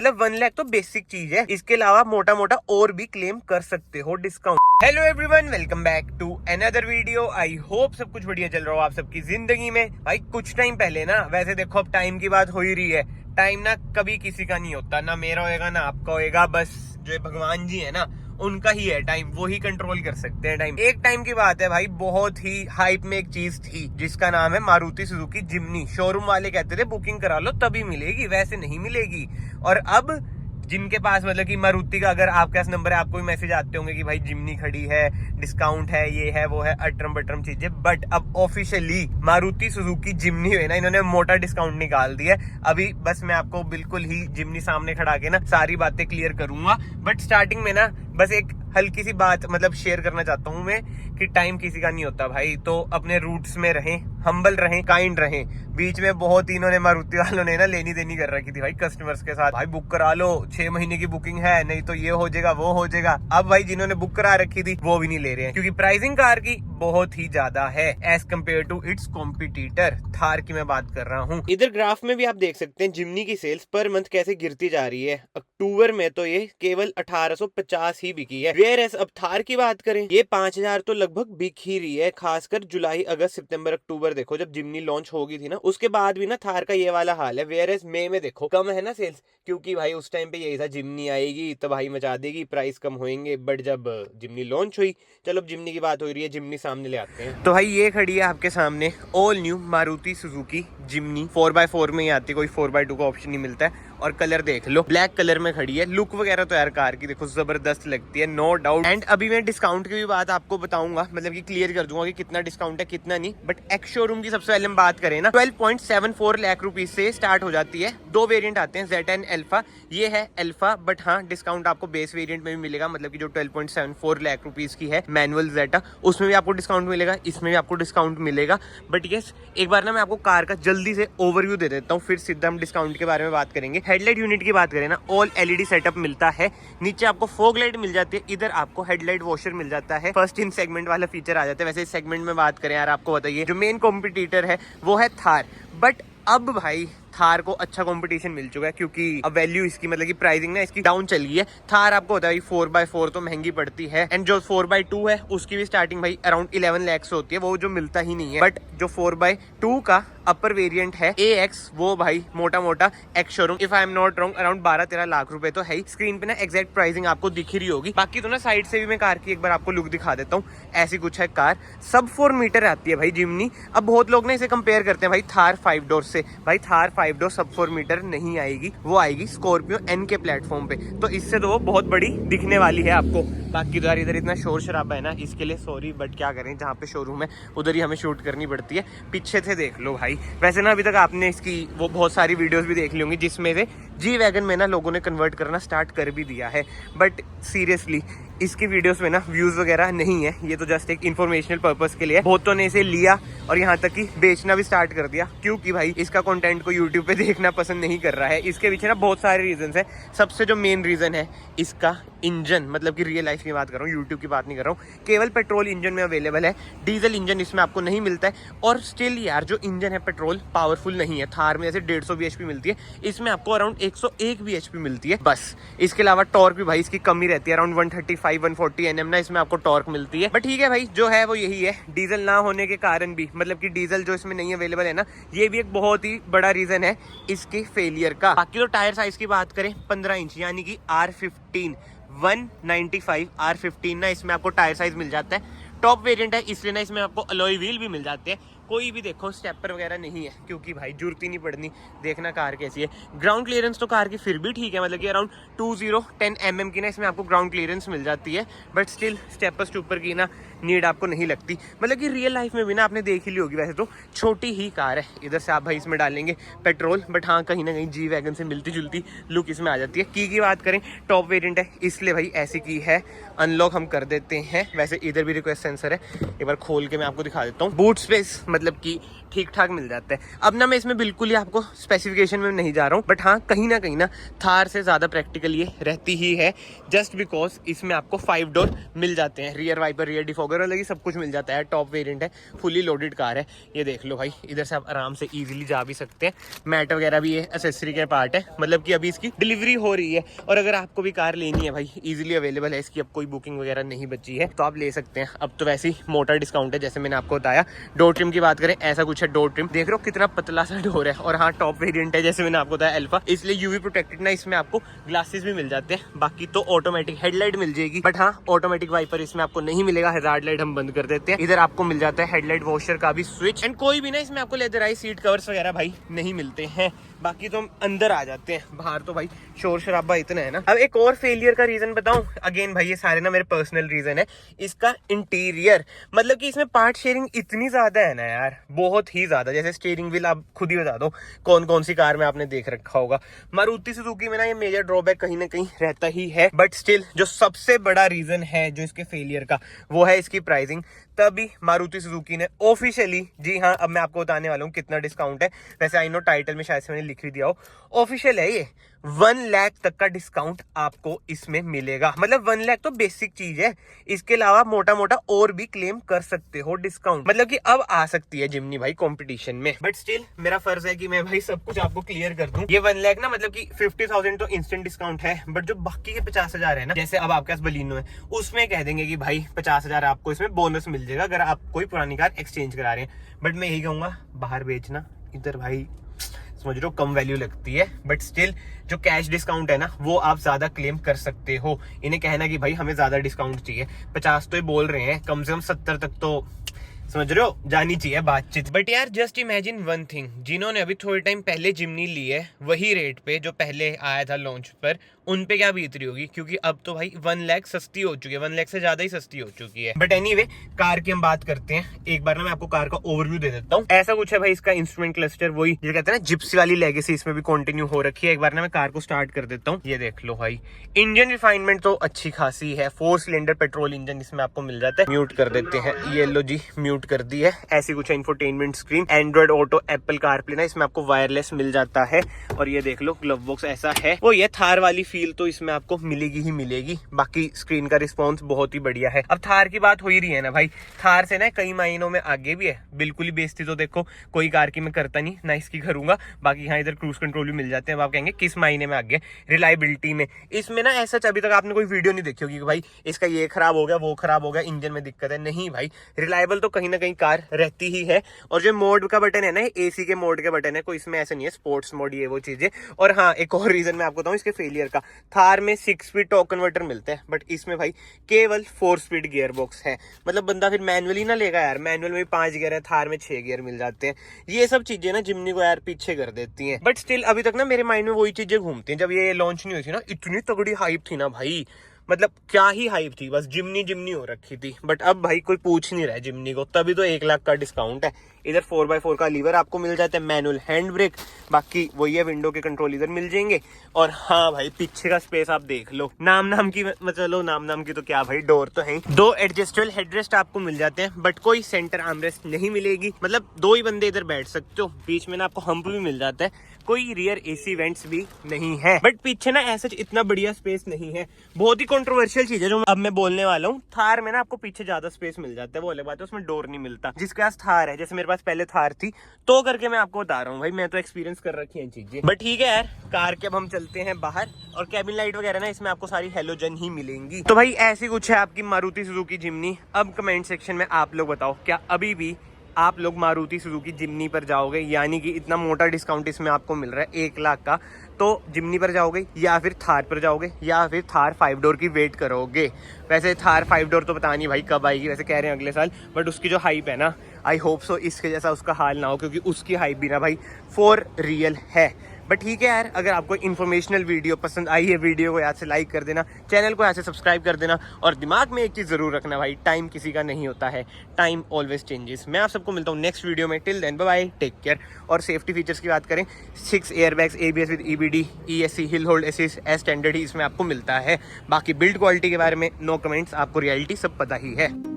मतलब 1 लाख तो बेसिक चीज है, इसके अलावा मोटा मोटा और भी क्लेम कर सकते हो discount. Hello everyone, welcome back to another video. I hope सब कुछ बढ़िया चल रहा हो आप सबकी जिंदगी में। भाई कुछ टाइम पहले ना, वैसे देखो अब टाइम की बात हो ही रही है, टाइम ना कभी किसी का नहीं होता, ना मेरा होएगा ना आपका होएगा, बस जो भगवान जी है ना उनका ही है टाइम, वो ही कंट्रोल कर सकते हैं टाइम। एक टाइम की बात है भाई, बहुत ही हाइप में एक चीज थी जिसका नाम है मारुति सुजुकी जिम्नी। शोरूम वाले कहते थे बुकिंग करा लो तभी मिलेगी, वैसे नहीं मिलेगी। और अब जिनके पास मतलब कि मारुति का अगर आपके पास नंबर है, आपको भी मैसेज आते होंगे कि भाई जिम्नी खड़ी है, डिस्काउंट है, ये है वो है, अटरम बटरम चीजें। बट अब ऑफिशियली मारुति सुजुकी जिम्नी है ना, इन्होंने मोटा डिस्काउंट निकाल दिया है। अभी बस मैं आपको बिल्कुल ही जिम्नी सामने खड़ा के ना सारी बातें क्लियर करूंगा। बट स्टार्टिंग में ना बस एक हल्की सी बात मतलब शेयर करना चाहता हूं मैं कि टाइम किसी का नहीं होता भाई, तो अपने रूट्स में रहें, हम्बल रहें, काइंड रहें। बीच में बहुत इन्होंने मारुति वालों ने ना लेनी देनी कर रखी थी भाई कस्टमर्स के साथ, भाई बुक करा लो, 6 महीने की बुकिंग है, नहीं तो ये हो जाएगा वो हो जाएगा। अब भाई जिन्होंने बुक करा रखी थी वो भी नहीं ले रहे हैं, क्योंकि प्राइसिंग कार की बहुत ही ज्यादा है as compare to its competitor Thar की मैं बात कर रहा हूँ। इधर ग्राफ में भी आप देख सकते हैं जिम्नी की सेल्स पर मंथ कैसे गिरती जा रही है। अक्टूबर में तो ये केवल 1850 ही बिकी है, वेयर अब थार की बात करें ये 5000 तो लगभग बिक ही रही है। खासकर जुलाई, अगस्त, सितंबर, अक्टूबर देखो जब जिम्नी लॉन्च होगी थी ना, उसके बाद भी ना थार का ये वाला हाल है। वेयर मई में देखो कम है ना सेल्स, क्योंकि भाई उस टाइम पे यही था जिम्नी आएगी तो भाई मचा देगी, प्राइस कम होंगे। बट जब जिम्नी लॉन्च हुई, चलो अब जिम्नी की बात हो रही है, जिम्नी सामने ले आते हैं। तो भाई ये खड़ी है आपके सामने all new Maruti Suzuki Jimny. 4x4 में ही आती है, कोई 4x2 का ऑप्शन नहीं मिलता है। और कलर देख लो, ब्लैक कलर में खड़ी है। लुक वगैरह तो यार कार की देखो जबरदस्त लगती है, नो डाउट। एंड अभी मैं डिस्काउंट की भी बात आपको बताऊंगा, मतलब कि क्लियर कर दूंगा कि कितना डिस्काउंट है कितना नहीं। बट एक्स शोरूम की सबसे पहले हम बात करें ना, 12.74 लाख रुपीज से स्टार्ट हो जाती है। 2 वेरिएंट आते हैं, Z10 अल्फा। ये है अल्फा, बट हाँ डिस्काउंट आपको बेस वेरिएंट में भी मिलेगा, मतलब कि जो 12.74 लाख रुपीज की है मैनुअल जेटा, उसमें भी आपको डिस्काउंट मिलेगा, इसमें भी आपको डिस्काउंट मिलेगा। बट यस, एक बार ना मैं आपको कार का जल्दी से ओवरव्यू दे देता हूँ, फिर सीधा हम डिस्काउंट के बारे में बात करेंगे। हेडलाइट यूनिट की बात करें ना, ऑल एलईडी सेटअप मिलता है। नीचे आपको फॉग लाइट मिल जाती है, इधर आपको हेडलाइट वॉशर मिल जाता है। फर्स्ट इन सेगमेंट वाला फीचर आ जाता है। वैसे इस सेगमेंट में बात करें यार, आपको बताइए जो मेन कॉम्पिटिटर है वो है थार। बट अब भाई थार को अच्छा कंपटीशन मिल चुका है, क्योंकि अब वैल्यू इसकी मतलब कि प्राइसिंग ना इसकी डाउन चली है। थार आपको होता है 4x4 तो महंगी पड़ती है, एंड जो 4x2 है उसकी भी स्टार्टिंग भाई अराउंड 11 लाख से होती है, वो जो मिलता ही नहीं है। बट जो 4x2 का अपर वेरिएंट है AX, वो भाई मोटा मोटा ex showroom if I am not wrong around 12-13 lakh रुपए तो है ही। स्क्रीन पे ना एग्जैक्ट प्राइसिंग आपको दिख रही होगी। बाकी तो ना साइड से भी मैं कार की एक बार आपको लुक दिखा देता हूँ। ऐसी कुछ है कार, सब 4 मीटर आती है भाई जिम्नी। अब बहुत लोग ना इसे कंपेयर करते हैं भाई थार 5 डोर से। भाई थार 5 डोर सब 4 मीटर नहीं आएगी, वो आएगी स्कॉर्पियो N के प्लेटफॉर्म पे, तो इससे तो वो बहुत बड़ी दिखने वाली है आपको। बाकी तो यार इधर इतना शोर शराबा है ना, इसके लिए सॉरी, बट क्या करें, जहाँ पे शोरूम है उधर ही हमें शूट करनी पड़ती है। पीछे से देख लो भाई, वैसे ना अभी तक आपने इसकी वो बहुत सारी वीडियोस भी देख ली होंगी जिसमें से जी वैगन में ना लोगों ने कन्वर्ट करना स्टार्ट कर भी दिया है। बट सीरियसली इसकी वीडियोस में ना व्यूज वगैरह नहीं है, ये तो जस्ट एक इन्फॉर्मेशनल पर्पस के लिए। बहुतों ने इसे लिया और यहाँ तक कि बेचना भी स्टार्ट कर दिया, क्योंकि भाई इसका कंटेंट को यूट्यूब पे देखना पसंद नहीं कर रहा है। इसके पीछे ना बहुत सारे रीजंस है। सबसे जो मेन रीजन है इसका इंजन, मतलब कि रियल लाइफ की बात कर रहा हूँ, यूट्यूब की बात नहीं कर रहा हूँ। केवल पेट्रोल इंजन में अवेलेबल है, डीजल इंजन इसमें आपको नहीं मिलता है। और स्टिल यार जो इंजन है पेट्रोल पावरफुल नहीं है। थार में जैसे 150 bhp मिलती है, इसमें आपको अराउंड 101 bhp मिलती है बस। इसके अलावा टॉर्क भी भाई इसकी कमी रहती है, अराउंड 135-140 Nm ना इसमें आपको टॉर्क मिलती है। बट ठीक है भाई, जो है वो यही है। डीजल ना होने के कारण भी, मतलब कि डीजल जो इसमें नहीं अवेलेबल है ना, ये भी एक बहुत ही बड़ा रीजन है इसके फेलियर का। बाकी तो टायर साइज की बात करें 15 इंच यानी कि R15 195 R15 ना इसमें आपको टायर साइज मिल जाता है। टॉप वेरिएंट है इसलिए ना इसमें आपको अलॉय व्हील भी मिल जाते हैं। कोई भी देखो स्टेपर वगैरह नहीं है, क्योंकि भाई जरूरत ही नहीं पड़नी, देखना कार कैसी है। ग्राउंड क्लियरेंस तो कार की फिर भी ठीक है, मतलब कि अराउंड 2010 mm की ना इसमें आपको ग्राउंड क्लियरेंस मिल जाती है। बट स्टिल स्टेपर स्टूपर की ना नीड आपको नहीं लगती, मतलब कि रियल लाइफ में भी ना आपने देख ही ली होगी। वैसे तो छोटी ही कार है, इधर से आप भाई इसमें डालेंगे पेट्रोल, बट हाँ कहीं ना कहीं जी वैगन से मिलती जुलती लुक इसमें आ जाती है। की बात करें टॉप वेरिएंट है इसलिए भाई ऐसी की है। अनलॉक हम कर देते हैं, वैसे इधर भी रिक्वेस्ट सेंसर है, एक बार खोल के मैं आपको दिखा देता हूँ। बूट स्पेस मतलब कि ठीक ठाक मिल जाता है। अब ना मैं इसमें बिल्कुल ही आपको स्पेसिफिकेशन में नहीं जा रहा हूँ, बट हाँ कहीं ना थार से ज़्यादा प्रैक्टिकल ये रहती ही है, जस्ट बिकॉज इसमें आपको 5 डोर मिल जाते हैं। Rear wiper, rear defogger fogger अलग ही सब कुछ मिल जाता है। टॉप वेरिएंट है, फुली लोडेड कार है। ये देख लो भाई, इधर से आप आराम से इजीली जा भी सकते हैं। मैट वगैरह भी ये एक्सेसरी के पार्ट है, मतलब कि अभी इसकी डिलीवरी हो रही है। और अगर आपको भी कार लेनी है भाई, इजीली अवेलेबल है, इसकी अब कोई बुकिंग वगैरह नहीं बची है तो आप ले सकते हैं। अब तो वैसे ही मोटा डिस्काउंट है, जैसे मैंने आपको बताया। डोर ट्रिम की बात करें, ऐसा कुछ है डोर ट्रिम, देख रहे हो कितना पतला सा डोर है। और हाँ, टॉप वेरिएंट है, जैसे मैंने आपको बताया अल्फा, इसलिए यूवी प्रोटेक्टेड ना, इसमें आपको ग्लासेस भी मिल जाते हैं। बाकी तो ऑटोमेटिक हेडलाइट मिल जाएगी, बट हाँ ऑटोमेटिक वाइपर इसमें आपको नहीं मिलेगा। हैजार्ड लाइट हम बंद कर देते हैं। इधर आपको मिल जाता है हेडलाइट वॉशर का भी स्विच, एंड कोई भी ना इसमें आपको लेदराइज सीट कवर्स वगैरह भाई नहीं मिलते हैं। बाकी तो हम अंदर आ जाते हैं, बाहर तो भाई शोर शराबा इतना है ना। अब एक और फेलियर का रीजन बताऊं, अगेन भाई ये सारे ना मेरे पर्सनल रीजन है। इसका इंटीरियर, मतलब कि इसमें पार्ट शेयरिंग इतनी ज्यादा है ना यार, बहुत ही ज्यादा। जैसे स्टीयरिंग व्हील, आप खुद ही बता दो कौन कौन सी कार में आपने देख रखा होगा। मारुति सुजुकी में ना ये मेजर ड्रॉबैक कहीं ना कहीं रहता ही है, बट स्टिल जो सबसे बड़ा रीजन है जो इसके फेलियर का, वो है इसकी प्राइसिंग। तभी मारुति सुजुकी ने ऑफिशियली, जी हाँ अब मैं आपको बताने वाला हूँ कितना डिस्काउंट है। वैसे आई नो टाइटल में शायद से मैंने लिख भी दिया हो, ऑफिशियल है ये। 1 लाख तक का डिस्काउंट आपको इसमें मिलेगा। मतलब 1 लाख तो बेसिक चीज है, इसके अलावा मोटा मोटा और भी क्लेम कर सकते हो डिस्काउंट। मतलब कि अब आ सकती है जिम्नी भाई कंपटीशन में, बट स्टिल मेरा फर्ज है कि मैं भाई सब कुछ आपको क्लियर कर दूं। ये 1 लाख ना, मतलब कि 50,000 तो इंस्टेंट डिस्काउंट है, बट जो बाकी के 50,000 है ना, जैसे अब आपके पास बलिनो है, उसमें कह देंगे कि भाई 50,000 आपको इसमें बोनस मिल जाएगा अगर आप कोई पुरानी कार एक्सचेंज करा रहे हैं। बट मैं यही कहूंगा, बाहर बेचना, इधर भाई समझ लो कम वैल्यू लगती है। बट स्टिल जो कैश डिस्काउंट है ना, वो आप ज्यादा क्लेम कर सकते हो। इन्हें कहना कि भाई हमें ज्यादा डिस्काउंट चाहिए, 50 तो ये बोल रहे हैं, कम से कम 70 तक तो समझ रहे हो जानी चाहिए बातचीत। बट यार जस्ट इमेजिन वन थिंग, जिन्होंने अभी थोड़े टाइम पहले जिम्नी ली है वही रेट पे जो पहले आया था लॉन्च पर, उन पे क्या बीत रही होगी। क्योंकि अब तो भाई 1 लाख सस्ती हो चुकी है, 1 लाख से ज्यादा ही सस्ती हो चुकी है। बट एनीवे, कार की हम बात करते हैं। एक बार ना मैं आपको कार का ओवरव्यू दे देता हूँ। ऐसा कुछ है भाई इसका इंस्ट्रूमेंट क्लस्टर, वही जो कहते हैं ना जिप्सी वाली लेगेसी इसमें भी कंटिन्यू हो रखी है। एक बार ना मैं कार को स्टार्ट कर देता हूँ। ये देख लो भाई, इंजन रिफाइनमेंट तो अच्छी खासी है। 4 सिलेंडर पेट्रोल इंजन इसमें आपको मिल जाता है। म्यूट कर देते हैं, ये लो जी म्यूट कर दी है। ऐसी कुछ है infotainment screen, Android auto, Apple CarPlay ना इसमें आपको वायरलेस मिल जाता है। और ये देख लो ग्लव बॉक्स ऐसा है। वो ये थार वाली फील तो इसमें आपको मिलेगी ही मिलेगी। बाकी स्क्रीन का रिस्पॉन्स बहुत ही बढ़िया है। अब थार की बात हो ही रही है ना भाई, थार से ना कई मायनों में आगे भी है। बिल्कुल ही बेइज्जती तो देखो कोई कार की मैं करता नहीं, ना इसकी करूंगा। बाकी यहाँ इधर क्रूज कंट्रोल भी मिल जाते हैं। अब आप कहेंगे किस मायने में आगे, रिलायबिलिटी में। इसमें ना ऐसा अभी तक आपने कोई वीडियो नहीं देखी होगी कि भाई इसका ये खराब हो गया, वो खराब हो गया, इंजन में दिक्कत है। नहीं भाई, रिलायबल तो कहीं ना कहीं कार रहती ही है। और जो मोड का बटन है ना, एसी के मोड के बटन है, कोई इसमें ऐसा नहीं है स्पोर्ट्स मोड ये वो चीजें। और हाँ, एक और रीजन मैं आपको बताऊं इसके फेलियर का, थार में 6 स्पीड टॉर्क कन्वर्टर मिलते हैं, बट इसमें भाई केवल 4 स्पीड गियर बॉक्स है। मतलब बंदा फिर मैनुअली ना लेगा यार, मैनुअल में 5 गियर है, थार में 6 गियर मिल जाते हैं। ये सब चीजें ना जिम्नी को यार पीछे कर देती हैं। बट स्टिल अभी तक ना मेरे माइंड में वही चीजें घूमती हैं। जब ये लॉन्च नहीं हुई थी ना, इतनी तगड़ी हाइप थी ना भाई, मतलब क्या ही हाइप थी, बस जिम्नी जिम्नी हो रखी थी। बट अब भाई कोई पूछ नहीं रहा है जिम्नी को, तभी तो 1 लाख का डिस्काउंट है। इधर 4x4 का लीवर आपको मिल जाता है, मैनुअल हैंड ब्रेक, बाकी वही है, विंडो के कंट्रोल इधर मिल जाएंगे। और हाँ भाई, पीछे का स्पेस आप देख लो, नाम की मतलब नाम की तो क्या भाई, डोर तो है। 2 एडजस्टेबल हेडरेस्ट आपको मिल जाते हैं, बट कोई सेंटर आर्मरेस्ट नहीं मिलेगी। मतलब 2 ही बंदे इधर बैठ सकते हो। बीच में ना आपको हम्प भी मिल जाता है, कोई रियर एसी वेंट्स भी नहीं है। बट पीछे ना ऐसा इतना बढ़िया स्पेस नहीं है। बहुत ही कंट्रोवर्शियल चीज है जो अब मैं बोलने वाला हूँ। थार में ना आपको पीछे ज्यादा स्पेस मिल जाता है, वो अलग बात है, उसमें डोर नहीं मिलता। जिसके पास थार है, जैसे मेरे पास पहले थार थी, तो करके मैं आपको बता रहा हूँ भाई, मैं तो एक्सपीरियंस कर रखी है चीजें। बट ठीक है यार, कार के अब हम चलते हैं बाहर। और कैबिन लाइट वगैरह ना इसमें आपको सारी हेलोजन ही मिलेंगी। तो भाई ऐसी कुछ है आपकी मारुति सुजुकी जिम्नी। अब कमेंट सेक्शन में आप लोग बताओ, क्या अभी भी आप लोग मारुति सुजुकी जिम्नी पर जाओगे? यानी कि इतना मोटा डिस्काउंट इसमें आपको मिल रहा है 1 लाख का, तो जिम्नी पर जाओगे या फिर थार पर जाओगे या फिर थार 5 डोर की वेट करोगे? वैसे थार 5 डोर तो पता नहीं भाई कब आएगी, वैसे कह रहे हैं अगले साल, बट उसकी जो हाइप है ना, आई होप सो इसके जैसा उसका हाल ना हो, क्योंकि उसकी हाइप भी ना भाई फॉर रियल है। बट ठीक है यार, अगर आपको इन्फॉर्मेशनल वीडियो पसंद आई है, वीडियो को यहाँ से लाइक कर देना, चैनल को यहाँ से सब्सक्राइब कर देना। और दिमाग में एक चीज़ ज़रूर रखना भाई, टाइम किसी का नहीं होता है, टाइम ऑलवेज चेंजेस। मैं आप सबको मिलता हूँ नेक्स्ट वीडियो में। Till then bye bye, take care. और सेफ्टी फीचर्स की बात करें, 6 airbags, ABS with EBD, ESC, hill hold assist, as standard ही इसमें आपको मिलता है। बाकी बिल्ड क्वालिटी के बारे में नो कमेंट्स, आपको रियलिटी सब पता ही है।